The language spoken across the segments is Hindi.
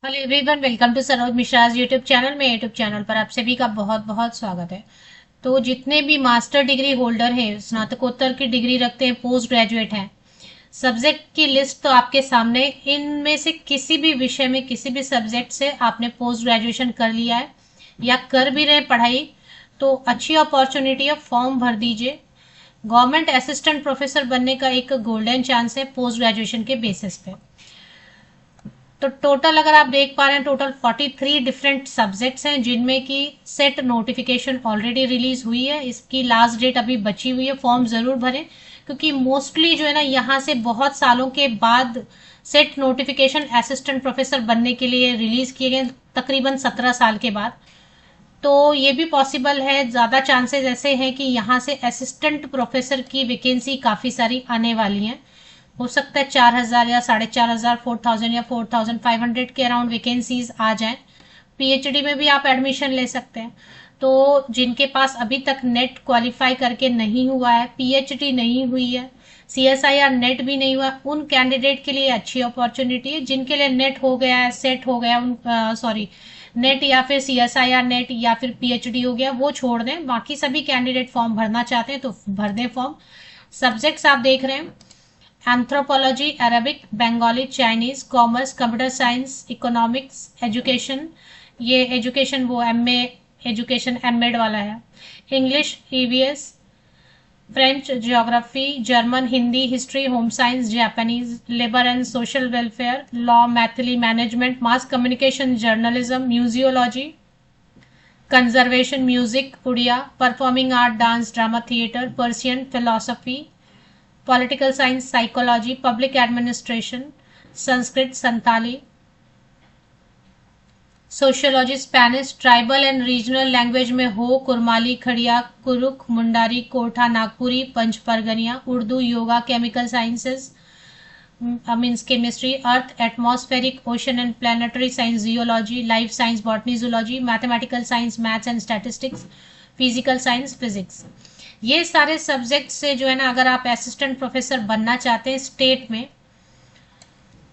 Hello everyone, welcome to Saroj Mishra's YouTube channel में। यूट्यूब चैनल पर आप सभी का बहुत बहुत स्वागत है। तो जितने भी मास्टर डिग्री होल्डर हैं, स्नातकोत्तर की डिग्री रखते हैं, पोस्ट ग्रेजुएट हैं, सब्जेक्ट की लिस्ट तो आपके सामने। इनमें से किसी भी विषय में, किसी भी सब्जेक्ट से आपने पोस्ट ग्रेजुएशन कर लिया है या कर भी रहे पढ़ाई, तो अच्छी अपॉर्चुनिटी है, फॉर्म भर दीजिए। गवर्नमेंट असिस्टेंट प्रोफेसर बनने का एक गोल्डन चांस है पोस्ट ग्रेजुएशन के बेसिस पे। तो टोटल अगर आप देख पा रहे हैं, टोटल 43 डिफरेंट सब्जेक्ट्स हैं जिनमें की सेट नोटिफिकेशन ऑलरेडी रिलीज हुई है। इसकी लास्ट डेट अभी बची हुई है। फॉर्म जरूर भरें, क्योंकि मोस्टली जो है ना, यहाँ से बहुत सालों के बाद सेट नोटिफिकेशन असिस्टेंट प्रोफेसर बनने के लिए रिलीज किए गए, तकरीबन 17 साल के बाद। तो ये भी पॉसिबल है, ज्यादा चांसेस ऐसे हैं कि यहाँ से असिस्टेंट प्रोफेसर की वैकेंसी काफी सारी आने वाली हैं। हो सकता है 4,000 या 4,500, 4,000 या 4,500 के अराउंड वैकेंसीज आ जाएं। पीएचडी में भी आप एडमिशन ले सकते हैं। तो जिनके पास अभी तक नेट क्वालिफाई करके नहीं हुआ है, पीएचडी नहीं हुई है, सीएसआईआर नेट भी नहीं हुआ, उन कैंडिडेट के लिए अच्छी अपॉर्चुनिटी है। जिनके लिए नेट हो गया है, सेट हो गया, उन सॉरी नेट या फिर सीएसआईआर नेट या फिर पीएचडी हो गया, वो छोड़ दें। बाकी सभी कैंडिडेट फॉर्म भरना चाहते हैं तो भर दें फॉर्म। सब्जेक्ट्स आप देख रहे हैं: anthropology, Arabic, Bengali, Chinese, commerce, computer science, economics, education. ये एजुकेशन वो एमए एजुकेशन एमएड वाला है। English, EVS, French, geography, German, Hindi, history, home science, Japanese, labour and social welfare, law, Maithili, management, mass communication, journalism, museology, conservation, music, Odia, performing art, dance, drama, theatre, Persian, philosophy, political science, psychology, public administration, Sanskrit, Santali, sociology, Spanish, tribal and regional language में हो कुरमाली, खड़िया, कुरुख, Mundari, Khortha, Nagpuri, Panch Pargania, Urdu, yoga, chemical sciences, means chemistry, earth, atmospheric, ocean and planetary science, geology, life science, botany, zoology, mathematical science, maths and statistics, physical science, physics. ये सारे सब्जेक्ट से जो है ना, अगर आप असिस्टेंट प्रोफेसर बनना चाहते हैं स्टेट में,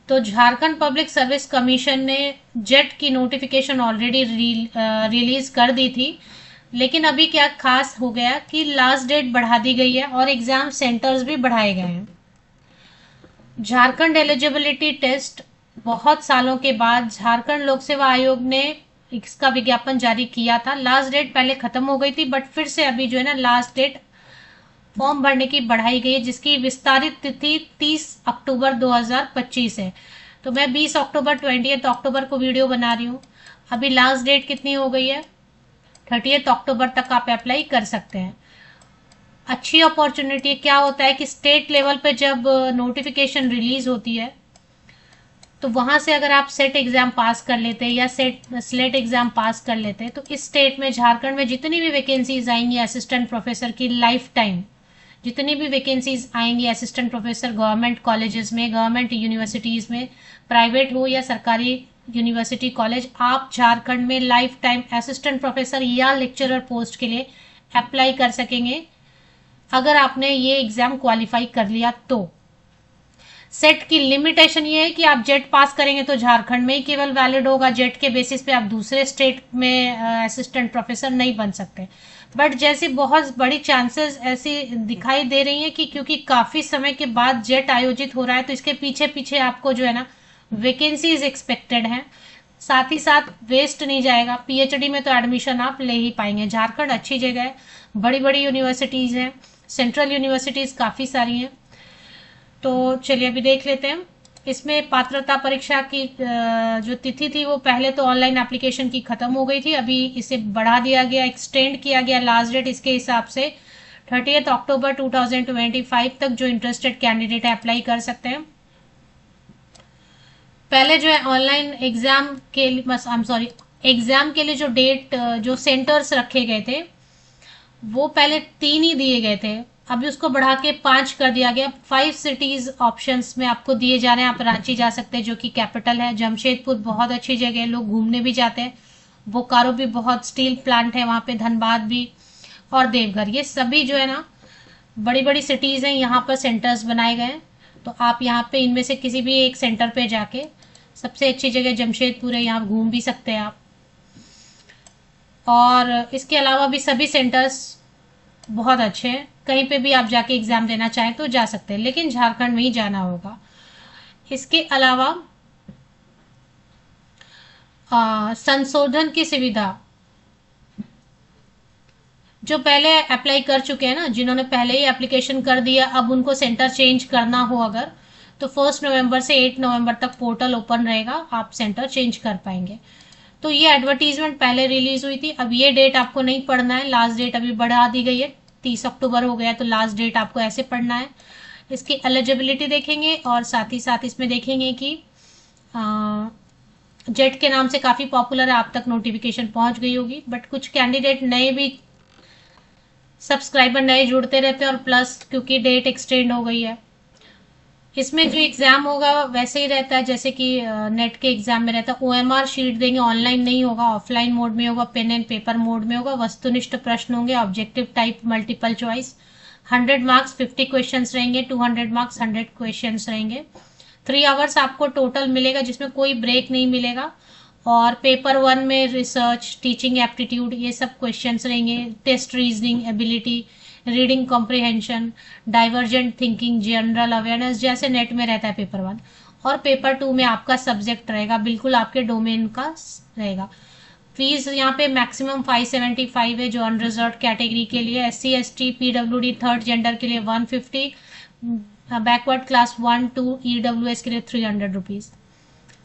तो झारखंड पब्लिक सर्विस कमीशन ने जेट की नोटिफिकेशन ऑलरेडी रिलीज कर दी थी। लेकिन अभी क्या खास हो गया कि लास्ट डेट बढ़ा दी गई है और एग्जाम सेंटर्स भी बढ़ाए गए हैं। झारखंड एलिजिबिलिटी टेस्ट बहुत सालों के बाद झारखंड लोक सेवा आयोग ने इसका विज्ञापन जारी किया था। लास्ट डेट पहले खत्म हो गई थी, बट फिर से अभी जो है ना, लास्ट डेट फॉर्म भरने की बढ़ाई गई है, जिसकी विस्तारित तिथि 30 अक्टूबर 2025 है। तो मैं 20 अक्टूबर 20 अक्टूबर को वीडियो बना रही हूँ। अभी लास्ट डेट कितनी हो गई है? 30 अक्टूबर तक आप अप्लाई कर सकते हैं। अच्छी अपॉर्चुनिटी। क्या होता है कि स्टेट लेवल पे जब नोटिफिकेशन रिलीज होती है, तो वहां से अगर आप सेट एग्जाम पास कर लेते हैं या स्लेट एग्जाम पास कर लेते हैं, तो इस स्टेट में, झारखंड में जितनी भी वैकेंसीज आएंगी असिस्टेंट प्रोफेसर की, लाइफ टाइम जितनी भी वैकेंसीज आएंगी असिस्टेंट प्रोफेसर गवर्नमेंट कॉलेजेस में, गवर्नमेंट यूनिवर्सिटीज में, प्राइवेट हो या सरकारी यूनिवर्सिटी कॉलेज, आप झारखंड में लाइफ टाइम असिस्टेंट प्रोफेसर या लेक्चरर पोस्ट के लिए अप्लाई कर सकेंगे, अगर आपने ये एग्जाम क्वालिफाई कर लिया तो। सेट की लिमिटेशन ये है कि आप जेट पास करेंगे तो झारखंड में ही केवल वैलिड होगा। जेट के बेसिस पे आप दूसरे स्टेट में असिस्टेंट प्रोफेसर नहीं बन सकते। बट जैसे बहुत बड़ी चांसेस ऐसी दिखाई दे रही हैं कि क्योंकि काफी समय के बाद जेट आयोजित हो रहा है, तो इसके पीछे पीछे आपको जो है ना, वैकेंसीज एक्सपेक्टेड हैं। साथ ही साथ वेस्ट नहीं जाएगा। पीएचडी में तो एडमिशन आप ले ही पाएंगे। झारखंड अच्छी जगह है, बड़ी बड़ी यूनिवर्सिटीज हैं, सेंट्रल यूनिवर्सिटीज काफी सारी हैं। तो चलिए अभी देख लेते हैं। इसमें पात्रता परीक्षा की जो तिथि थी, वो पहले तो ऑनलाइन एप्लीकेशन की खत्म हो गई थी, अभी इसे बढ़ा दिया गया, एक्सटेंड किया गया लास्ट डेट इसके हिसाब से 30 अक्टूबर 2025 तक जो इंटरेस्टेड कैंडिडेट है अप्लाई कर सकते हैं। पहले जो है ऑनलाइन एग्जाम के लिए, आई एम सॉरी, एग्जाम के लिए जो डेट, जो सेंटर्स रखे गए थे, वो पहले 3 ही दिए गए थे, अभी उसको बढ़ा के 5 कर दिया गया। 5 सिटीज ऑप्शंस में आपको दिए जा रहे हैं। आप रांची जा सकते हैं, जो कि कैपिटल है। जमशेदपुर बहुत अच्छी जगह है, लोग घूमने भी जाते हैं। बोकारो भी बहुत स्टील प्लांट है वहां पे, धनबाद भी, और देवघर, ये सभी जो है ना, बड़ी बड़ी सिटीज हैं, यहाँ पर सेंटर्स बनाए गए हैं। तो आप यहाँ पे इनमें से किसी भी एक सेंटर पे जाके सबसे अच्छी जगह जमशेदपुर है, यहाँ घूम भी सकते हैं आप। और इसके अलावा भी सभी सेंटर्स बहुत अच्छे हैं, कहीं पे भी आप जाके एग्जाम देना चाहें तो जा सकते हैं, लेकिन झारखंड में ही जाना होगा। इसके अलावा संशोधन की सुविधा, जो पहले अप्लाई कर चुके हैं ना, जिन्होंने पहले ही एप्लीकेशन कर दिया, अब उनको सेंटर चेंज करना हो अगर, तो 1 नवंबर से 8 नवंबर तक पोर्टल ओपन रहेगा, आप सेंटर चेंज कर पाएंगे। तो ये एडवर्टीजमेंट पहले रिलीज हुई थी, अब ये डेट आपको नहीं पढ़ना है, लास्ट डेट अभी बढ़ा दी गई है, 30 अक्टूबर हो गया, तो लास्ट डेट आपको ऐसे पढ़ना है। इसकी एलिजिबिलिटी देखेंगे और साथ ही साथ इसमें देखेंगे कि जेट के नाम से काफ़ी पॉपुलर है, आप तक नोटिफिकेशन पहुंच गई होगी, बट कुछ कैंडिडेट नए भी, सब्सक्राइबर नए जुड़ते रहते हैं, और प्लस क्योंकि डेट एक्सटेंड हो गई है। इसमें जो एग्जाम होगा वैसे ही रहता है जैसे कि नेट के एग्जाम में रहता है, OMR शीट देंगे, ऑनलाइन नहीं होगा, ऑफलाइन मोड में होगा, पेन एंड पेपर मोड में होगा, वस्तुनिष्ठ प्रश्न होंगे, objective type multiple choice, 100 marks 50 questions रहेंगे, 200 मार्क्स 100 क्वेश्चंस रहेंगे। 3 आवर्स आपको टोटल मिलेगा, जिसमें कोई ब्रेक नहीं मिलेगा। और पेपर 1 में रिसर्च, टीचिंग एप्टीट्यूड, ये सब क्वेश्चंस रहेंगे, test reasoning ability, reading comprehension, divergent thinking, general awareness, जैसे नेट में रहता है पेपर 1। और पेपर 2 में आपका सब्जेक्ट रहेगा, बिल्कुल आपके डोमेन का रहेगा। फीस यहाँ पे मैक्सिमम 575 है जो अनरिजर्व कैटेगरी के लिए, SC ST PWD third gender के लिए 150, बैकवर्ड क्लास 1 2 EWS के लिए 300 रुपीज।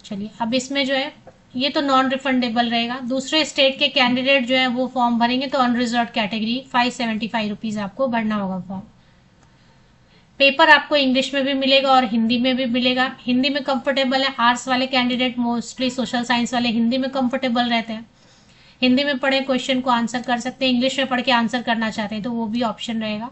चलिए अब इसमें जो है ये तो नॉन रिफंडेबल रहेगा। दूसरे स्टेट के कैंडिडेट जो है वो फॉर्म भरेंगे तो अनरिजर्व कैटेगरी 575 रुपीज आपको भरना होगा फॉर्म। पेपर आपको इंग्लिश में भी मिलेगा और हिंदी में भी मिलेगा। हिंदी में कंफर्टेबल है, आर्ट्स वाले कैंडिडेट, मोस्टली सोशल साइंस वाले हिंदी में कंफर्टेबल रहते हैं, हिंदी में पढ़े क्वेश्चन को आंसर कर सकते हैं, इंग्लिश में पढ़ के आंसर करना चाहते हैं तो वो भी ऑप्शन रहेगा।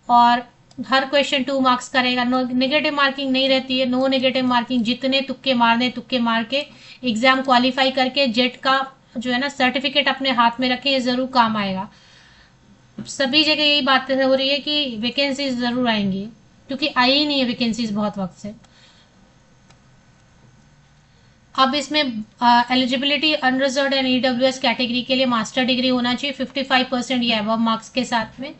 और हर क्वेश्चन 2 मार्क्स का रहेगा, नेगेटिव मार्किंग नहीं रहती है, नो नेगेटिव मार्किंग, जितने तुक्के मारने तुक्के मार के एग्जाम क्वालिफाई करके जेट का जो है ना सर्टिफिकेट अपने हाथ में रखे, ये जरूर काम आएगा। सभी जगह यही बात हो रही है कि वैकेंसीज जरूर आएंगी, क्योंकि आई ही नहीं है वैकेंसीज बहुत वक्त से। अब इसमें eligibility unreserved and EWS category के लिए मास्टर डिग्री होना चाहिए 55% या अबव मार्क्स के साथ में,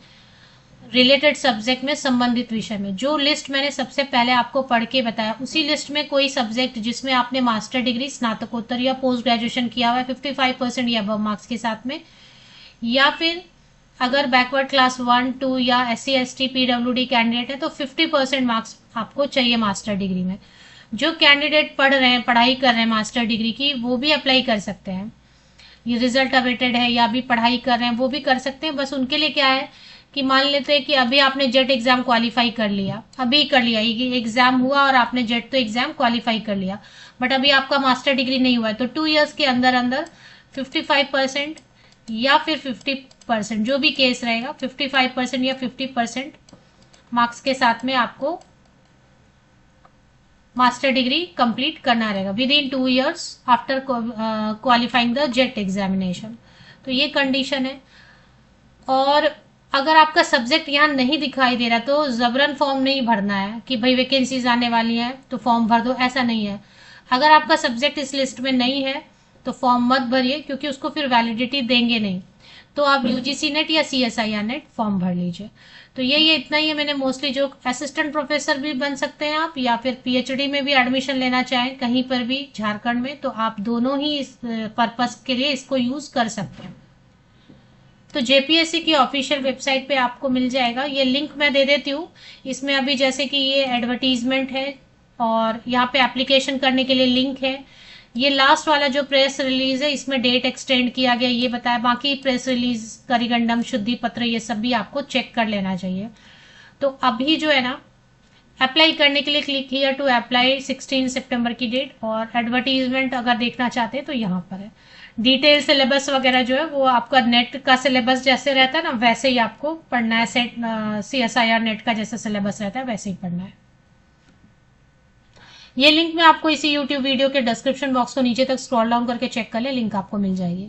रिलेटेड सब्जेक्ट में, संबंधित विषय में। जो लिस्ट मैंने सबसे पहले आपको पढ़ के बताया, उसी लिस्ट में कोई सब्जेक्ट जिसमें आपने मास्टर डिग्री, स्नातकोत्तर या पोस्ट ग्रेजुएशन किया हुआ है 55% या अबव मार्क्स के साथ में, या फिर अगर बैकवर्ड क्लास 1 2 या SC ST PWD कैंडिडेट है तो 50% मार्क्स आपको चाहिए मास्टर डिग्री में। जो कैंडिडेट पढ़ रहे हैं, पढ़ाई कर रहे हैं मास्टर डिग्री की, वो भी अप्लाई कर सकते हैं। ये रिजल्ट अवेटेड है या अभी पढ़ाई कर रहे हैं वो भी कर सकते हैं। बस उनके लिए क्या है कि मान लेते हैं कि अभी आपने जेट एग्जाम क्वालिफाई कर लिया, अभी कर लिया, ये एग्जाम हुआ और आपने जेट तो एग्जाम क्वालिफाई कर लिया, बट अभी आपका मास्टर डिग्री नहीं हुआ है, तो 2 इयर्स के अंदर अंदर 55% या फिर 50%, जो भी केस रहेगा, 55% या 50% मार्क्स के साथ में आपको मास्टर डिग्री कंप्लीट करना रहेगा with in 2 years after qualifying the jet examination. तो ये कंडीशन है। और अगर आपका सब्जेक्ट यहाँ नहीं दिखाई दे रहा तो जबरन फॉर्म नहीं भरना है कि भाई वैकेंसीज आने वाली हैं तो फॉर्म भर दो, ऐसा नहीं है। अगर आपका सब्जेक्ट इस लिस्ट में नहीं है तो फॉर्म मत भरिए, क्योंकि उसको फिर वैलिडिटी देंगे नहीं। तो आप UGC नेट या CSIR नेट फॉर्म भर लीजिए। तो ये इतना ही है। मैंने मोस्टली जो असिस्टेंट प्रोफेसर भी बन सकते हैं आप, या फिर PhD में भी एडमिशन लेना चाहें कहीं पर भी झारखंड में, तो आप दोनों ही इस पर्पस के लिए इसको यूज कर सकते हैं। तो JPSC की ऑफिशियल वेबसाइट पे आपको मिल जाएगा, ये लिंक मैं दे देती हूँ। इसमें अभी जैसे कि ये एडवर्टीजमेंट है और यहाँ पे एप्लीकेशन करने के लिए लिंक है। ये लास्ट वाला जो प्रेस रिलीज है इसमें डेट एक्सटेंड किया गया ये बताया, बाकी प्रेस रिलीज, करिगंडम, शुद्धि पत्र, ये सब भी आपको चेक कर लेना चाहिए। तो अभी जो है ना अप्लाई करने के लिए क्लिक हियर टू अप्लाई 16 सितंबर की डेट, और एडवर्टीजमेंट अगर देखना चाहते हैं तो यहाँ पर है। डिटेल सिलेबस वगैरह जो है वो आपका नेट का सिलेबस जैसे रहता है ना वैसे ही आपको पढ़ना है, सेट CSIR नेट का जैसा सिलेबस रहता है वैसे ही पढ़ना है। ये लिंक मैं आपको इसी YouTube वीडियो के डिस्क्रिप्शन बॉक्स को नीचे तक स्क्रॉल डाउन करके चेक कर ले, लिंक आपको मिल जाएगी।